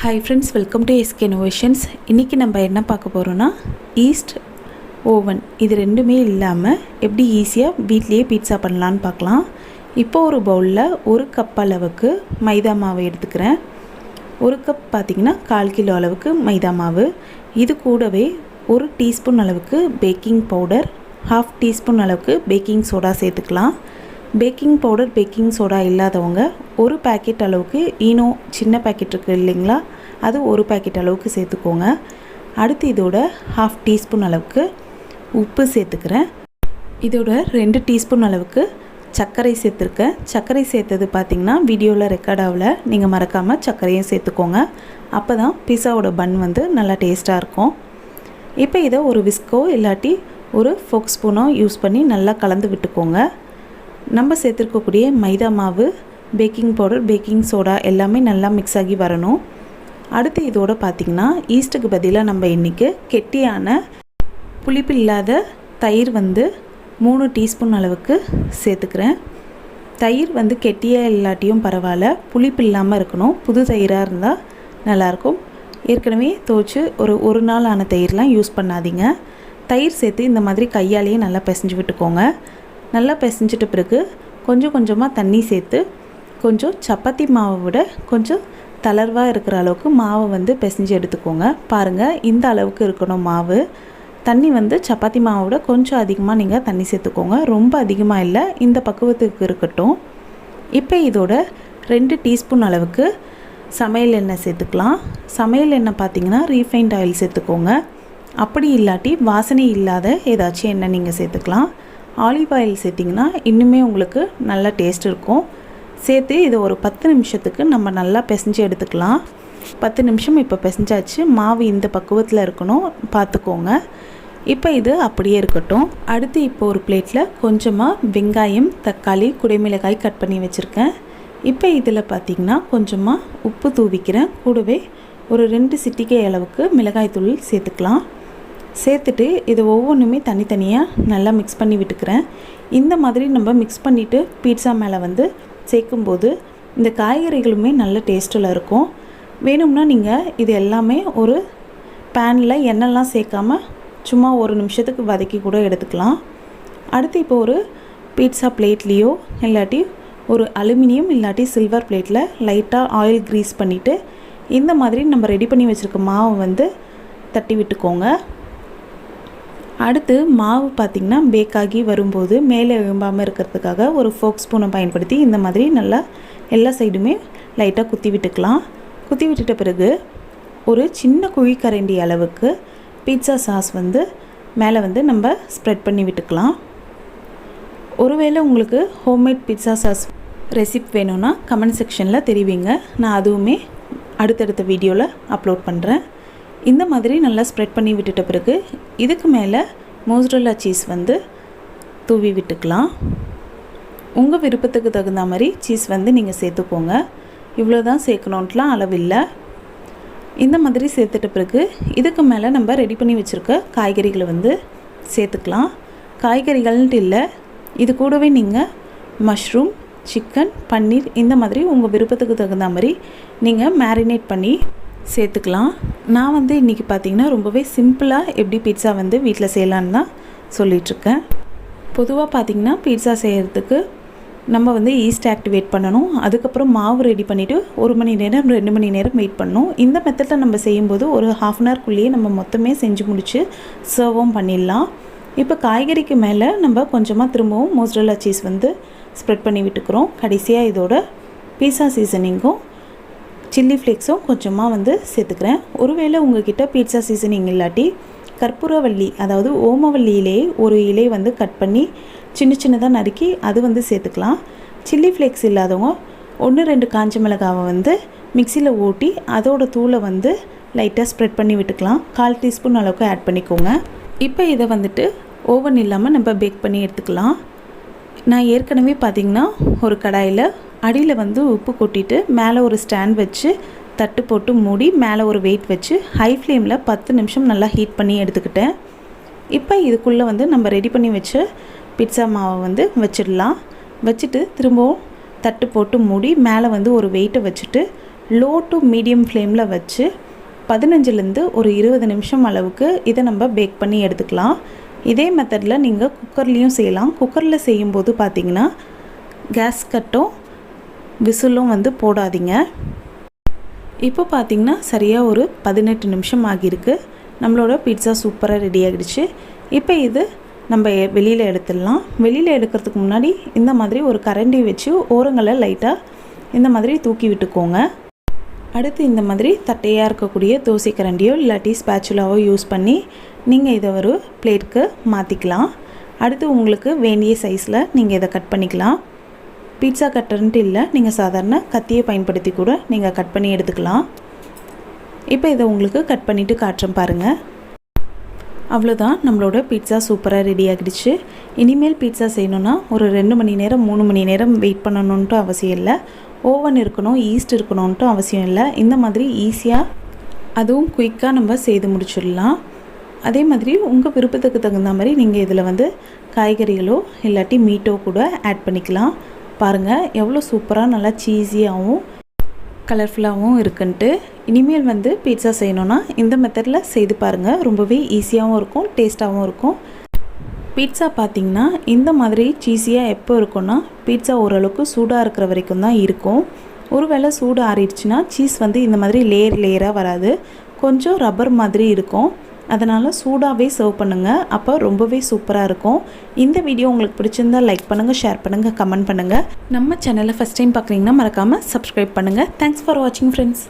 Hi friends, welcome to SK innovations. இன்றைக்கி நம்ம என்ன பார்க்க போகிறோன்னா ஈஸ்ட் ஓவன் இது ரெண்டுமே இல்லாமல் எப்படி ஈஸியாக வீட்லேயே பீட்சா பண்ணலான்னு பார்க்கலாம். இப்போ ஒரு பவுலில் 1 கப் அளவுக்கு மைதா மாவு எடுத்துக்கிறேன். 1 கப் பார்த்திங்கன்னா 1/4 கிலோ அளவுக்கு மைதா மாவு. இது கூடவே 1 டீஸ்பூன் அளவுக்கு பேக்கிங் பவுடர், 1/2 டீஸ்பூன் அளவுக்கு பேக்கிங் சோடா சேர்த்துக்கலாம். பேக்கிங் பவுடர் பேக்கிங் சோடா இல்லாதவங்க 1 பேக்கெட் அளவுக்கு ஈனோ சின்ன பேக்கெட் இருக்குது இல்லைங்களா, அது 1 பேக்கெட் அளவுக்கு சேர்த்துக்கோங்க. அடுத்து இதோட 1/2 டீஸ்பூன் அளவுக்கு உப்பு சேர்த்துக்கிறேன். இதோட 2 டீஸ்பூன் அளவுக்கு சர்க்கரை சேர்த்துருக்கேன். சர்க்கரை சேர்த்தது பார்த்திங்கன்னா வீடியோவில் ரெக்கார்ட் ஆகல, நீங்கள் மறக்காமல் சர்க்கரையும் சேர்த்துக்கோங்க. அப்போ தான் பீஸாவோட பன் வந்து நல்லா டேஸ்ட்டாக இருக்கும். இப்போ இதை ஒரு விஸ்கோ இல்லாட்டி ஒரு ஃபோக் ஸ்பூனோ யூஸ் பண்ணி நல்லா கலந்து விட்டுக்கோங்க. நம்ம சேர்த்துருக்கக்கூடிய மைதா மாவு, பேக்கிங் பவுடர், பேக்கிங் சோடா எல்லாமே நல்லா மிக்ஸ் ஆகி வரணும். அடுத்து இதோட பார்த்திங்கன்னா ஈஸ்ட்டுக்கு பதிலாக நம்ம இன்றைக்கி கெட்டியான புளிப்பு இல்லாத தயிர் வந்து 3 டீஸ்பூன் அளவுக்கு சேர்த்துக்கிறேன். தயிர் வந்து கெட்டியாக இல்லாட்டியும் பரவாயில்ல, புளிப்பு இல்லாமல் இருக்கணும். புது தயிராக இருந்தால் நல்லாயிருக்கும். ஏற்கனவே துவைச்சி ஒரு நாள் ஆன தயிர்லாம் யூஸ் பண்ணாதீங்க. தயிர் சேர்த்து இந்த மாதிரி கையாலேயே நல்லா பிசைஞ்சு விட்டுக்கோங்க. நல்லா பிசைஞ்சிட்ட பிறகு கொஞ்சம் கொஞ்சமாக தண்ணி சேர்த்து கொஞ்சம் சப்பாத்தி மாவை விட கொஞ்சம் தளர்வாக இருக்கிற அளவுக்கு மாவை வந்து பிசைஞ்சு எடுத்துக்கோங்க. பாருங்கள், இந்த அளவுக்கு இருக்கணும் மாவு. தண்ணி வந்து சப்பாத்தி மாவை விட கொஞ்சம் அதிகமாக நீங்கள் தண்ணி சேர்த்துக்கோங்க. ரொம்ப அதிகமாக இல்லை, இந்த பக்குவத்துக்கு இருக்கட்டும். இப்போ இதோட 2 டீஸ்பூன் அளவுக்கு சமையல் எண்ணெய் சேர்த்துக்கலாம். சமையல் எண்ணெய் பார்த்திங்கன்னா ரீஃபைண்ட் ஆயில் சேர்த்துக்கோங்க. அப்படி இல்லாட்டி வாசனை இல்லாத ஏதாச்சும் எண்ணெய் நீங்கள் சேர்த்துக்கலாம். ஆலிவ் ஆயில் சேர்த்திங்கன்னா இன்னுமே உங்களுக்கு நல்ல டேஸ்ட் இருக்கும். சேர்த்து இதை ஒரு 10 நிமிஷத்துக்கு நம்ம நல்லா பிசைஞ்சு எடுத்துக்கலாம். 10 நிமிஷம் இப்போ பிசைஞ்சாச்சு. மாவு இந்த பக்குவத்தில் இருக்கணும், பார்த்துக்கோங்க. இப்போ இது அப்படியே இருக்கட்டும். அடுத்து இப்போ ஒரு பிளேட்டில் கொஞ்சமாக வெங்காயம், தக்காளி, குடைமிளகாய் கட் பண்ணி வச்சுருக்கேன். இப்போ இதில் பார்த்திங்கன்னா கொஞ்சமாக உப்பு தூவிக்கிறேன். கூடவே ஒரு 2 சிட்டிகை அளவுக்கு மிளகாய் தூள் சேர்த்துக்கலாம். சேர்த்துட்டு இதை ஒவ்வொன்றுமே தனித்தனியாக நல்லா மிக்ஸ் பண்ணி விட்டுக்கிறேன். இந்த மாதிரி நம்ம மிக்ஸ் பண்ணிவிட்டு பீட்சா மேலே வந்து சேர்க்கும்போது இந்த காய்கறிகளுமே நல்ல டேஸ்ட்டில் இருக்கும். வேணும்னா நீங்கள் இது எல்லாமே ஒரு பேனில் எண்ணெய்லாம் சேர்க்காமல் சும்மா 1 நிமிஷத்துக்கு வதக்கி கூட எடுத்துக்கலாம். அடுத்து இப்போ ஒரு பீட்சா பிளேட்லேயோ இல்லாட்டி ஒரு அலுமினியம் இல்லாட்டி சில்வர் பிளேட்டில் லைட்டாக ஆயில் க்ரீஸ் பண்ணிவிட்டு இந்த மாதிரி நம்ம ரெடி பண்ணி வச்சுருக்க மாவை வந்து தட்டி விட்டுக்கோங்க. அடுத்து மாவு பார்த்திங்கன்னா பேக்காகி வரும்போது மேலே எழும்பாமல் இருக்கிறதுக்காக ஒரு ஃபோக் ஸ்பூனை பயன்படுத்தி இந்த மாதிரி நல்லா எல்லா சைடுமே லைட்டாக குத்தி விட்டுக்கலாம். குத்தி விட்டுட்ட பிறகு ஒரு சின்ன குழிக்கரண்டி அளவுக்கு பீட்சா சாஸ் வந்து மேலே வந்து நம்ம ஸ்ப்ரெட் பண்ணி விட்டுக்கலாம். ஒருவேளை உங்களுக்கு ஹோம்மேட் பீட்சா சாஸ் ரெசிபி வேணும்னா கமெண்ட் செக்ஷனில் தெரிவிங்க. நான் அதுவுமே அடுத்தடுத்த வீடியோவில் அப்லோட் பண்ணுறேன். இந்த மாதிரி நல்லா ஸ்ப்ரெட் பண்ணி விட்டுட்ட பிறகு இதுக்கு மேலே மோசரல்லா சீஸ் வந்து தூவி விட்டுக்கலாம். உங்கள் விருப்பத்துக்கு தகுந்த மாதிரி சீஸ் வந்து நீங்கள் சேர்த்துக்கோங்க. இவ்வளோ தான் சேர்க்கணுன்ட்டுலாம் அளவில்லை. இந்த மாதிரி சேர்த்துட்ட பிறகு இதுக்கு மேலே நம்ம ரெடி பண்ணி வச்சுருக்க காய்கறிகளை வந்து சேர்த்துக்கலாம். காய்கறிகள்ன்ட்டு இல்லை, இது கூடவே நீங்கள் மஷ்ரூம், சிக்கன், பன்னீர் இந்த மாதிரி உங்கள் விருப்பத்துக்கு தகுந்த மாதிரி நீங்கள் மேரினேட் பண்ணி சேர்த்துக்கலாம். நான் வந்து இன்றைக்கி பார்த்திங்கன்னா ரொம்பவே சிம்பிளாக எப்படி பீட்சா வந்து வீட்டில் செய்யலான்னு தான் சொல்லிகிட்ருக்கேன். பொதுவாக பார்த்திங்கன்னா பீட்சா செய்கிறதுக்கு நம்ம வந்து ஈஸ்ட் ஆக்டிவேட் பண்ணணும். அதுக்கப்புறம் மாவு ரெடி பண்ணிவிட்டு 1 மணி நேரம் 2 மணி நேரம் வெயிட் பண்ணணும். இந்த மெத்தடில் நம்ம செய்யும்போது ஒரு 1/2 அன் ஹவர்க்குள்ளேயே நம்ம மொத்தமே செஞ்சு முடித்து சர்வும் பண்ணிடலாம். இப்போ காய்கறிக்கு மேலே நம்ம கொஞ்சமாக திரும்பவும் மோசரல்லா சீஸ் வந்து ஸ்ப்ரெட் பண்ணி விட்டுக்கிறோம். கடைசியாக இதோட பீட்சா சீசனிங்கும் சில்லி ஃப்ளேக்ஸும் கொஞ்சமாக வந்து சேர்த்துக்கிறேன். ஒருவேளை உங்கள்கிட்ட பீட்சா சீசனிங் இல்லாட்டி கற்பூரவள்ளி அதாவது ஓமவல்லியிலே ஒரு இலை வந்து கட் பண்ணி சின்னதாக நறுக்கி அது வந்து சேர்த்துக்கலாம். சில்லி ஃப்ளேக்ஸ் இல்லாதவங்க 1-2 காஞ்ச மிளகாவை வந்து மிக்சியில் ஓட்டி அதோட தூளை வந்து லைட்டாக ஸ்ப்ரெட் பண்ணி விட்டுக்கலாம். 1/4 டீஸ்பூன் அளவுக்கு ஆட் பண்ணிக்கோங்க. இப்போ இதை வந்துட்டு ஓவன் இல்லாமல் நம்ம பேக் பண்ணி எடுத்துக்கலாம். நான் ஏற்கனவே பார்த்திங்கன்னா ஒரு கடாயில் அடியில் வந்து உப்பு கொட்டிட்டு மேலே ஒரு ஸ்டாண்ட் வச்சு தட்டு போட்டு மூடி மேலே ஒரு வெயிட் வச்சு ஹை ஃப்ளேமில் 10 நிமிஷம் நல்லா ஹீட் பண்ணி எடுத்துக்கிட்டேன். இப்போ இதுக்குள்ளே வந்து நம்ம ரெடி பண்ணி வச்ச பீட்சா மாவை வந்து வச்சிடலாம். வச்சுட்டு திரும்பவும் தட்டு போட்டு மூடி மேலே வந்து ஒரு வெயிட்டை வச்சுட்டு லோ டு மீடியம் ஃப்ளேமில் வச்சு 15லேருந்து ஒரு 20 நிமிஷம் அளவுக்கு இதை நம்ம பேக் பண்ணி எடுத்துக்கலாம். இதே மெத்தடில் நீங்கள் குக்கர்லேயும் செய்யலாம். குக்கரில் செய்யும்போது பார்த்திங்கன்னா கேஸ் கட்டும் விசிலும் வந்து போடாதீங்க. இப்போ பார்த்திங்கன்னா சரியாக ஒரு 18 நிமிஷம் ஆகியிருக்கு. நம்மளோட பீட்சா சூப்பராக ரெடி ஆகிடுச்சு. இப்போ இது நம்ம வெளியில் எடுத்துடலாம். வெளியில் எடுக்கிறதுக்கு முன்னாடி இந்த மாதிரி ஒரு கரண்டி வச்சு ஓரங்களை லைட்டாக இந்த மாதிரி தூக்கி விட்டுக்கோங்க. அடுத்து இந்த மாதிரி தட்டையாக இருக்கக்கூடிய தோசை கரண்டியோ இல்லாட்டி ஸ்பேச்சுலாவோ யூஸ் பண்ணி நீங்கள் இதை ஒரு பிளேட்டுக்கு மாற்றிக்கலாம். அடுத்து உங்களுக்கு வேண்டிய சைஸில் நீங்கள் இதை கட் பண்ணிக்கலாம். பீட்சா கட்டர்ன்ட்டு இல்லை, நீங்கள் சாதாரண கத்தியை பயன்படுத்தி கூட நீங்கள் கட் பண்ணி எடுத்துக்கலாம். இப்போ இதை உங்களுக்கு கட் பண்ணிவிட்டு காட்டுறேன் பாருங்கள். அவ்வளோதான், நம்மளோட பீட்சா சூப்பராக ரெடி ஆகிடுச்சு. இனிமேல் பீட்சா செய்யணுன்னா ஒரு 2 மணி நேரம் 3 மணி நேரம் வெயிட் பண்ணணுன்ட்டு அவசியம் இல்லை. ஓவன் இருக்கணும், ஈஸ்ட் இருக்கணுன்ட்டு அவசியம் இல்லை. இந்த மாதிரி ஈஸியாக அதுவும் குயிக்காக நம்ம செய்து முடிச்சிடலாம். அதே மாதிரி உங்கள் விருப்பத்துக்கு தகுந்த மாதிரி நீங்கள் இதில் வந்து காய்கறிகளோ இல்லாட்டி மீட்டோ கூட ஆட் பண்ணிக்கலாம். பாருங்கள் எவ்வளோ சூப்பராக நல்லா சீஸியாகவும் கலர்ஃபுல்லாகவும் இருக்குன்ட்டு. இனிமேல் வந்து பீட்சா செய்யணுன்னா இந்த மெத்தடில் செய்து பாருங்கள். ரொம்பவே ஈஸியாகவும் இருக்கும், டேஸ்ட்டாகவும் இருக்கும். பீட்சா பார்த்திங்கன்னா இந்த மாதிரி சீஸியாக எப்போ இருக்குன்னா பீட்சா ஓரளவுக்கு சூடாக இருக்கிற வரைக்கும் தான் இருக்கும். ஒருவேளை சூடு ஆறிடுச்சுன்னா சீஸ் வந்து இந்த மாதிரி லேயராக வராது, கொஞ்சம் ரப்பர் மாதிரி இருக்கும். அதனால் சூடாகவே சர்வ் பண்ணுங்கள், அப்போ ரொம்பவே சூப்பராக இருக்கும். இந்த வீடியோ உங்களுக்கு பிடிச்சிருந்தால் லைக் பண்ணுங்கள், ஷேர் பண்ணுங்கள், கமெண்ட் பண்ணுங்கள். நம்ம சேனலை ஃபஸ்ட் டைம் பார்க்குறீங்கன்னா மறக்காமல் சப்ஸ்கிரைப் பண்ணுங்கள். தேங்க்ஸ் ஃபார் வாட்சிங் ஃப்ரெண்ட்ஸ்.